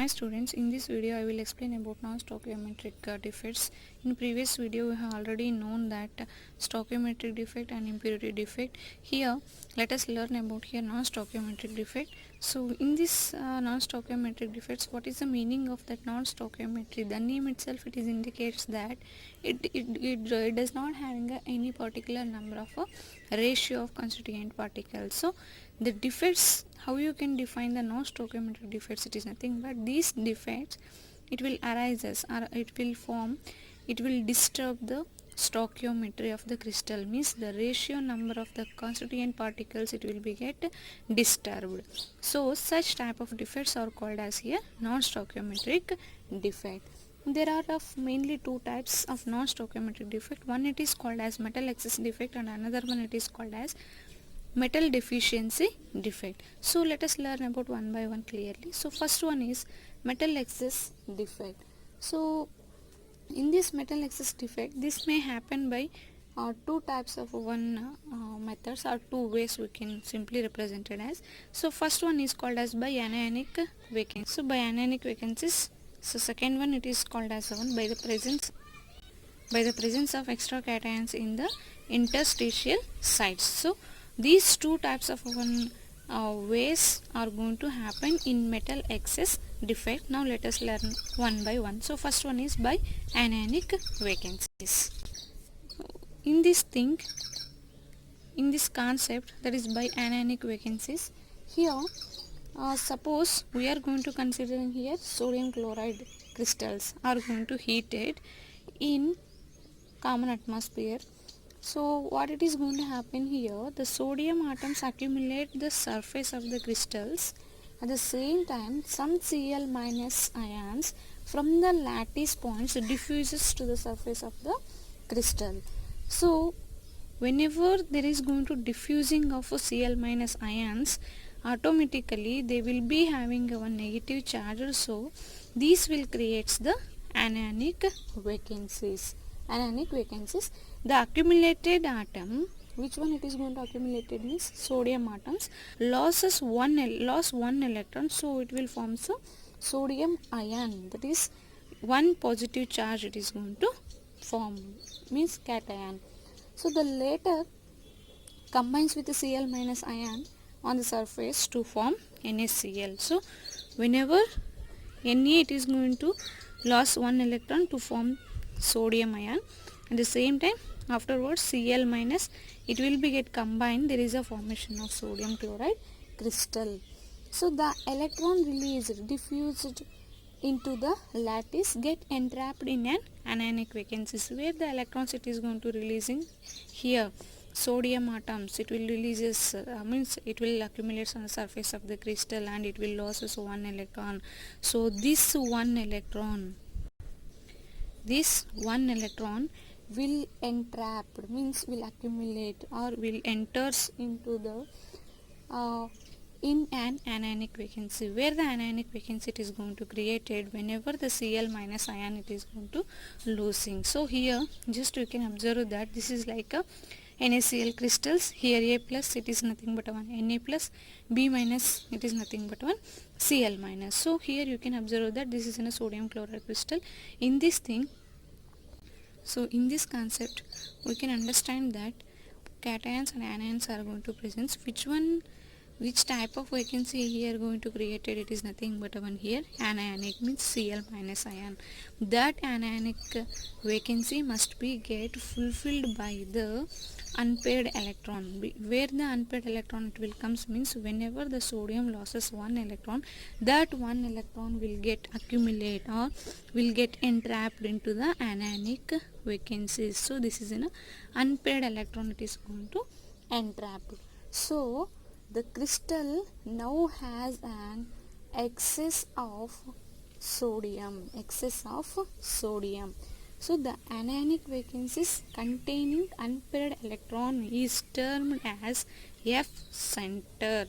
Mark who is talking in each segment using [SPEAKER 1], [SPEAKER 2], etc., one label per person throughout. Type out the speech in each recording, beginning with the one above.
[SPEAKER 1] Hi students, in this video I will explain about non-stoichiometric defects. In previous video we have already known that stoichiometric defect and impurity defect. Here let us learn about here non-stoichiometric defect. So in this non-stoichiometric defects, what is the meaning of that non-stoichiometry? The name itself it indicates that it does not having any particular number of a ratio of constituent particles. So the defects, how you can define the non-stoichiometric defects? It is nothing but these defects it will arises or it will disturb the stoichiometry of the crystal, means the ratio number of the constituent particles it will be get disturbed. So such type of defects are called as here non-stoichiometric defect. There are of mainly two types of non-stoichiometric defect. One it is called as metal excess defect and another one it is called as metal deficiency defect. So let us learn about one by one clearly. So first one is metal excess defect. So in this metal excess defect, this may happen by two types of methods or two ways we can simply represent it as. So first one is called as by anionic vacancy. So by anionic vacancies. So second one it is called as one by the presence of extra cations in the interstitial sites. So these two types of ways are going to happen in metal excess defect. Now let us learn one by one. So first one is by anionic vacancies. In this concept, that is by anionic vacancies, here suppose we are going to consider here sodium chloride crystals are going to heated in common atmosphere. So what it is going to happen here, the sodium atoms accumulate the surface of the crystals. At the same time, some Cl minus ions from the lattice points diffuses to the surface of the crystal. So whenever there is going to diffusing of Cl minus ions, automatically they will be having a negative charge. So these will creates the anionic vacancies. The accumulated atom, which one it is going to accumulated means sodium atoms, lost one electron, so it will form so sodium ion, that is one positive charge it is going to form, means cation. So the later combines with the Cl minus ion on the surface to form NaCl. So whenever Na it is going to lose one electron to form sodium ion, at the same time afterwards Cl minus it will be get combined, there is a formation of sodium chloride crystal. So the electron released diffused into the lattice get entrapped in an anionic vacancies, where the electrons it is going to releasing here sodium atoms it will releases means it will accumulate on the surface of the crystal and it will loses one electron. So this one electron will entrap, means will accumulate or will enters into the in an anionic vacancy, where the anionic vacancy it is going to created whenever the Cl minus ion it is going to losing. So here just you can observe that this is like a NaCl crystals. Here A plus it is nothing but one Na plus, B minus it is nothing but one Cl minus. So here you can observe that this is in a sodium chloride crystal. In this thing, so in this concept we can understand that cations and anions are going to present. Which type of vacancy here going to created, it is nothing but one here anionic, means Cl minus ion. That anionic vacancy must be get fulfilled by the unpaired electron, where the unpaired electron it will comes means whenever the sodium loses one electron, that one electron will get accumulate or will get entrapped into the anionic vacancies. So this is an unpaired electron it is going to entrap. So the crystal now has an excess of sodium. So the anionic vacancies containing unpaired electron is termed as F center.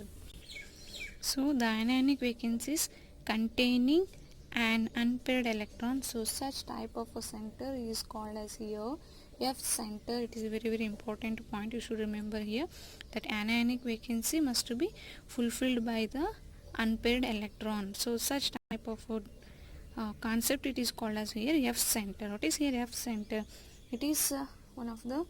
[SPEAKER 1] So the anionic vacancies containing an unpaired electron, so such type of a center is called as here F center. It is a very important point you should remember here, that anionic vacancy must be fulfilled by the unpaired electron. So such type of concept it is called as here F center. What is here F center? It is one of the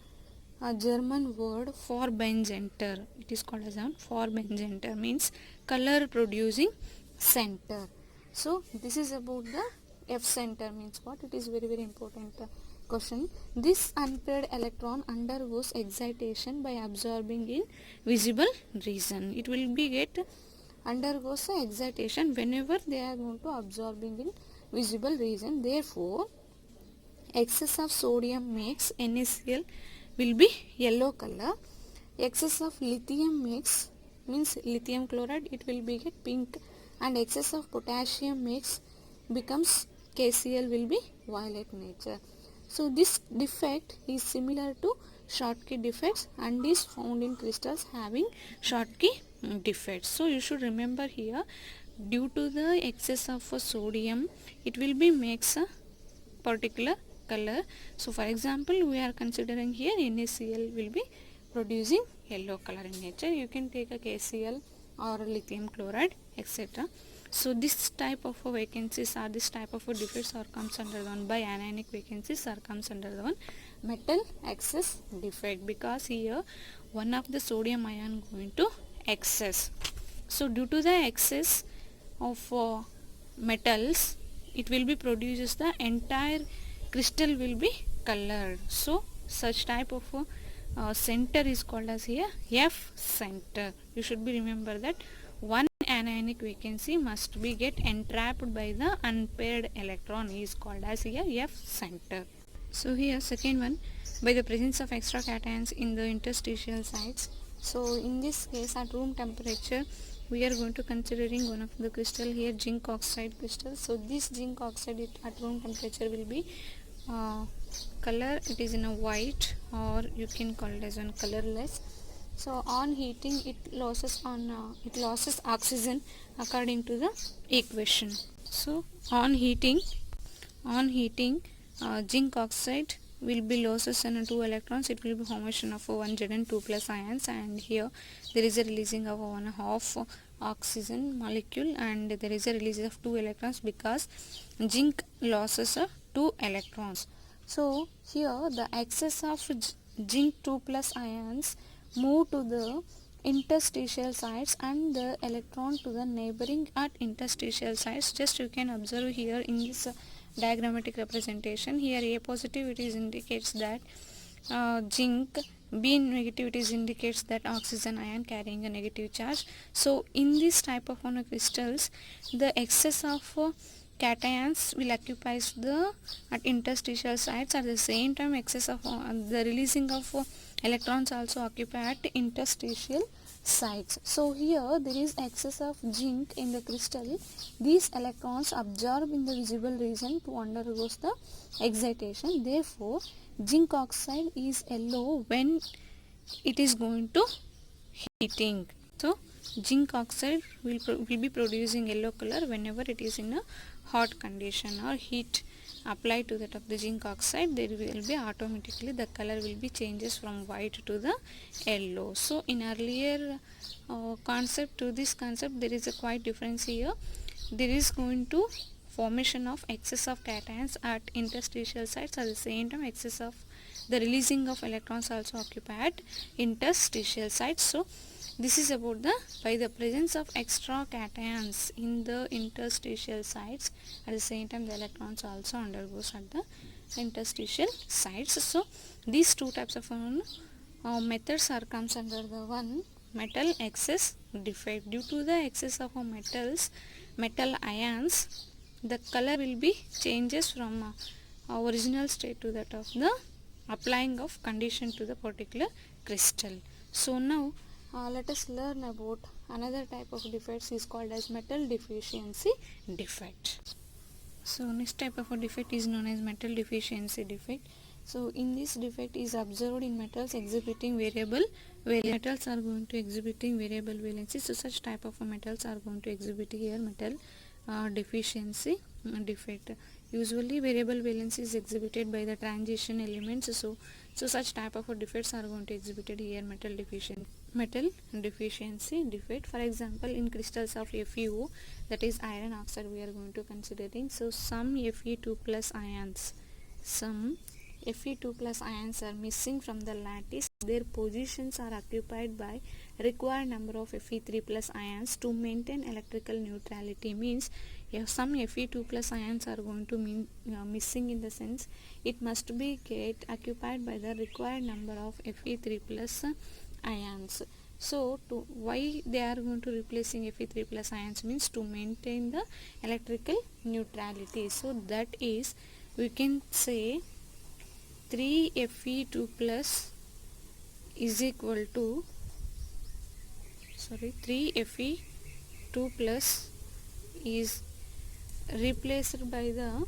[SPEAKER 1] German word for Forbenzenter. It is called as a Forbenzenter, means color producing center. So this is about the F center means what? It is very important question. This unpaired electron undergoes excitation by absorbing in visible region. It will be get undergoes a excitation whenever they are going to absorbing in visible region. Therefore, excess of sodium makes NaCl will be yellow color. Excess of lithium makes means lithium chloride, it will be get pink, and excess of potassium makes becomes KCl will be violet nature. So this defect is similar to Schottky defects and is found in crystals having Schottky defects. So you should remember here, due to the excess of sodium, it will be makes a particular color. So for example, we are considering here NaCl will be producing yellow color in nature. You can take a KCl or lithium chloride, etc. So this type of vacancies or this type of defects are comes under the one by anionic vacancies or comes under the one metal excess defect, because here one of the sodium ion going to excess. So due to the excess of metals, it will be produces the entire crystal will be colored. So such type of center is called as here F center. You should be remember that one anionic vacancy must be get entrapped by the unpaired electron is called as here F center. So here second one, by the presence of extra cations in the interstitial sites. So in this case at room temperature we are going to considering one of the crystal here zinc oxide crystal. So this zinc oxide at room temperature will be color, it is in a white, or you can call it as one colorless. So on heating it loses oxygen according to the equation. So on heating zinc oxide will be losses in 2 electrons. It will be formation of 1 Z and 2 plus ions, and here there is a releasing of 1/2 oxygen molecule, and there is a release of 2 electrons because zinc losses 2 electrons. So here the excess of zinc 2 plus ions move to the interstitial sites and the electron to the neighboring at interstitial sites. Just you can observe here in this diagrammatic representation. Here A positive it is indicates that zinc, B negative it is indicates that oxygen ion carrying a negative charge. So in this type of crystals, the excess of cations will occupy the at interstitial sites. At the same time, excess of the releasing of electrons also occupy at interstitial sites. So here there is excess of zinc in the crystal. These electrons absorb in the visible region to undergoes the excitation. Therefore, zinc oxide is yellow when it is going to heating. So zinc oxide will be producing yellow color whenever it is in a hot condition or heat applied to that of the zinc oxide. There will be automatically the color will be changes from white to the yellow. So in earlier concept to this concept there is a quite difference here. There is going to formation of excess of cations at interstitial sites. At the same time, excess of the releasing of electrons also occupy at interstitial sites. So this is about the by the presence of extra cations in the interstitial sites. At the same time, the electrons also undergoes at the interstitial sites. So these two types of methods are comes under the one metal excess defect. Due to the excess of metal ions, the color will be changes from original state to that of the applying of condition to the particular crystal. So now let us learn about another type of defects is called as metal deficiency defect. So next type of a defect is known as metal deficiency defect. So in this defect is observed in metals exhibiting variable valence. Metals are going to exhibiting variable valency. So such type of metals are going to exhibit here metal deficiency defect. Usually variable valence is exhibited by the transition elements. So So such type of defects are going to exhibited here. Metal deficiency defect, for example, in crystals of FeO, that is iron oxide we are going to considering. So some Fe2 plus ions, some Fe2 plus ions are missing from the lattice. Their positions are occupied by required number of Fe3 plus ions to maintain electrical neutrality. Means if some Fe2 plus ions are going to mean missing, in the sense it must be get occupied by the required number of Fe3 plus ions. So why they are going to replacing Fe3 plus ions, means to maintain the electrical neutrality. So that is, we can say 3 Fe2 plus is equal to 3 Fe2 plus is replaced by the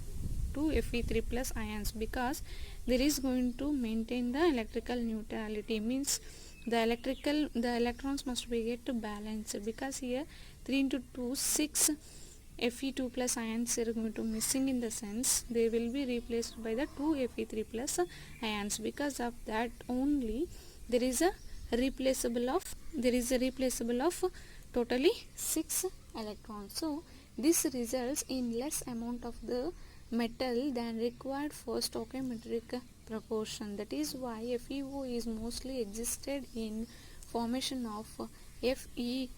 [SPEAKER 1] 2 Fe3 plus ions, because there is going to maintain the electrical neutrality. Means the electrons must be get balanced, because here 3 into 2 6 Fe2 plus ions are going to missing, in the sense they will be replaced by the 2 Fe3 plus ions. Because of that only there is a replaceable of totally 6 electrons. So this results in less amount of the metal than required for stoichiometric proportion. That is why FeO is mostly existed in formation of Fe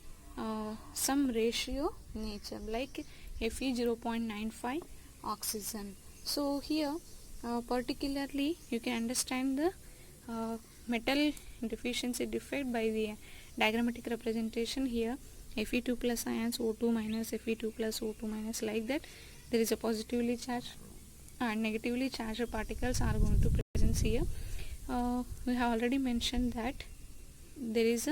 [SPEAKER 1] some ratio nature, like Fe 0.95 oxygen. So here particularly you can understand the metal deficiency defect by the diagrammatic representation. Here Fe2 plus ions O2 minus, Fe2 plus O2 minus, like that. There is a positively charged and negatively charged particles are going to present here. We have already mentioned that there is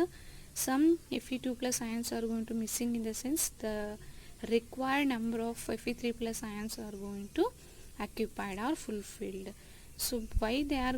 [SPEAKER 1] some Fe2 plus ions are going to missing, in the sense the required number of Fe3 plus ions are going to occupied or fulfilled. So why there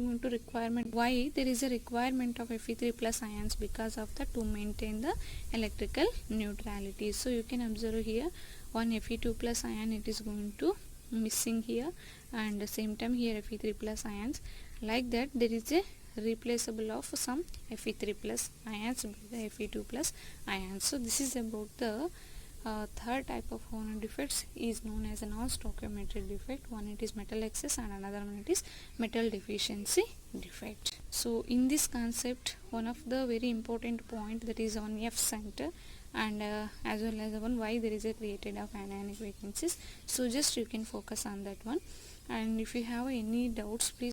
[SPEAKER 1] is a requirement of Fe3 plus ions, because of that, to maintain the electrical neutrality. So you can observe here one Fe2 plus ion, it is going to missing here, and the same time here Fe3 plus ions, like that there is a replaceable of some Fe3 plus ions by the Fe2 plus ions. So this is about the third type of Hohner defects, is known as a non-stoichiometric defect. One, it is metal excess, and another one, it is metal deficiency defect. So in this concept, one of the very important point, that is on F center, and as well as one why there is a created of anionic vacancies. So just you can focus on that one, and if you have any doubts, please